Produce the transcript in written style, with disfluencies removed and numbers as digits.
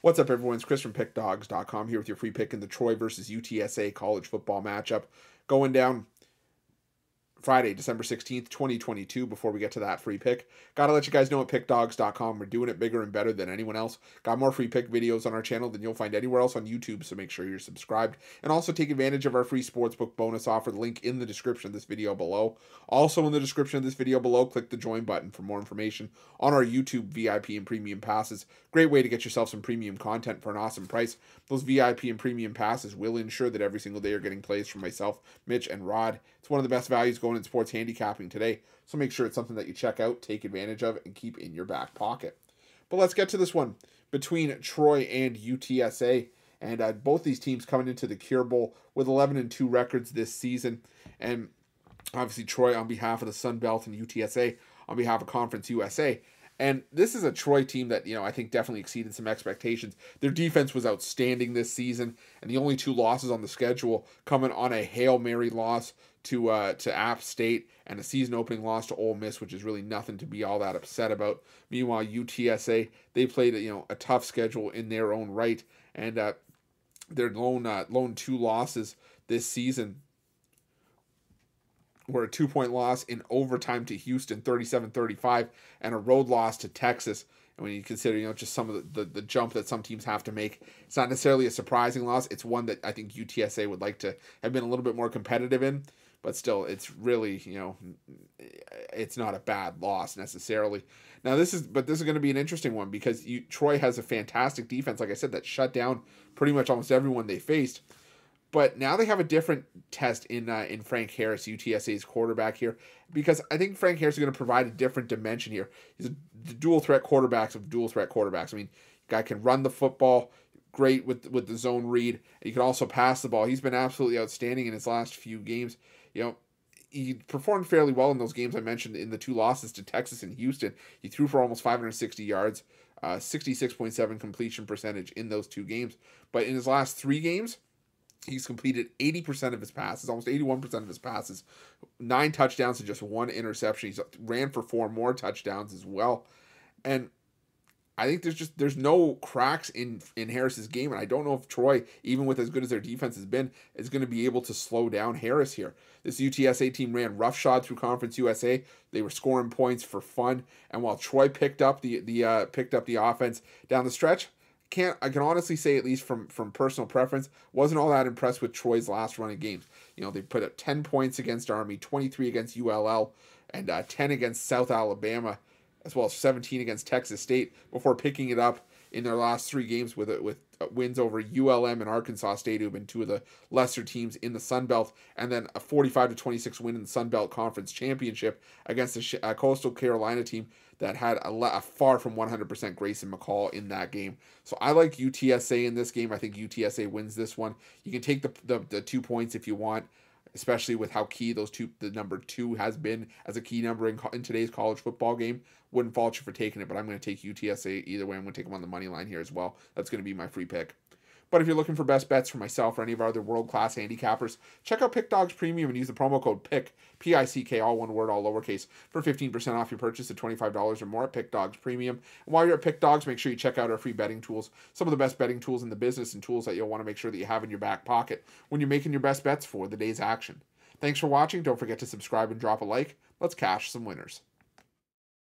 What's up, everyone? It's Chris from PickDogs.com here with your free pick in the Troy versus UTSA college football matchup going down Friday, December 16th, 2022. Before we get to that free pick, gotta let you guys know at pickdogs.com we're doing it bigger and better than anyone else. Got more free pick videos on our channel than you'll find anywhere else on YouTube, so make sure you're subscribed. And also take advantage of our free sportsbook bonus offer, the link in the description of this video below. Also in the description of this video below, click the join button for more information on our YouTube VIP and premium passes. Great way to get yourself some premium content for an awesome price. Those VIP and premium passes will ensure that every single day you're getting plays from myself, Mitch, and Rod. It's one of the best values going in sports handicapping today, so make sure it's something that you check out, take advantage of, and keep in your back pocket. But let's get to this one between Troy and UTSA, and both these teams coming into the Cure Bowl with 11-2 records this season, and obviously Troy on behalf of the Sun Belt and UTSA on behalf of Conference USA. And this is a Troy team that, I think definitely exceeded some expectations. Their defense was outstanding this season, and the only two losses on the schedule coming on a Hail Mary loss to App State and a season-opening loss to Ole Miss, which is really nothing to be all that upset about. Meanwhile, UTSA, they played a tough schedule in their own right, and their lone two losses this season were a 2-point loss in overtime to Houston, 37-35, and a road loss to Texas. And when you consider, just some of the jump that some teams have to make, it's not necessarily a surprising loss. It's one that I think UTSA would like to have been a little bit more competitive in. But still, it's really, it's not a bad loss necessarily. Now, this is going to be an interesting one because Troy has a fantastic defense, like I said, that shut down pretty much almost everyone they faced. But now they have a different test in Frank Harris, UTSA's quarterback here, because I think Frank Harris is going to provide a different dimension here. He's the dual threat quarterbacks of dual threat quarterbacks. I mean, guy can run the football great with the zone read, and he can also pass the ball. He's been absolutely outstanding in his last few games. He performed fairly well in those games I mentioned in the two losses to Texas and Houston. He threw for almost 560 yards, 66.7 completion percentage in those two games. But in his last three games, he's completed 80% of his passes, almost 81% of his passes, 9 touchdowns and just 1 interception. He's ran for 4 more touchdowns as well. And I think there's no cracks in Harris's game, and I don't know if Troy, even with as good as their defense has been, is going to be able to slow down Harris here. This UTSA team ran roughshod through Conference USA. They were scoring points for fun, and while Troy picked up the offense down the stretch, I can honestly say, at least from personal preference, wasn't all that impressed with Troy's last run of games. They put up 10 points against Army, 23 against ULL, and 10 against South Alabama, as well as 17 against Texas State, before picking it up in their last 3 games with wins over ULM and Arkansas State, who've been two of the lesser teams in the Sun Belt, and then a 45-26 win in the Sun Belt Conference Championship against the Coastal Carolina team that had a far from 100% Grayson McCall in that game. So I like UTSA in this game. I think UTSA wins this one. You can take the 2 points if you want, especially with how key the number 2 has been as a key number in today's college football game. Wouldn't fault you for taking it, but I'm going to take UTSA either way. I'm going to take them on the money line here as well. That's going to be my free pick. But if you're looking for best bets for myself or any of our other world-class handicappers, check out PickDogs Premium and use the promo code PICK, P-I-C-K, all one word, all lowercase, for 15% off your purchase of $25 or more at PickDogs Premium. And while you're at PickDogs, make sure you check out our free betting tools, some of the best betting tools in the business and tools that you'll want to make sure that you have in your back pocket when you're making your best bets for the day's action. Thanks for watching. Don't forget to subscribe and drop a like. Let's cash some winners.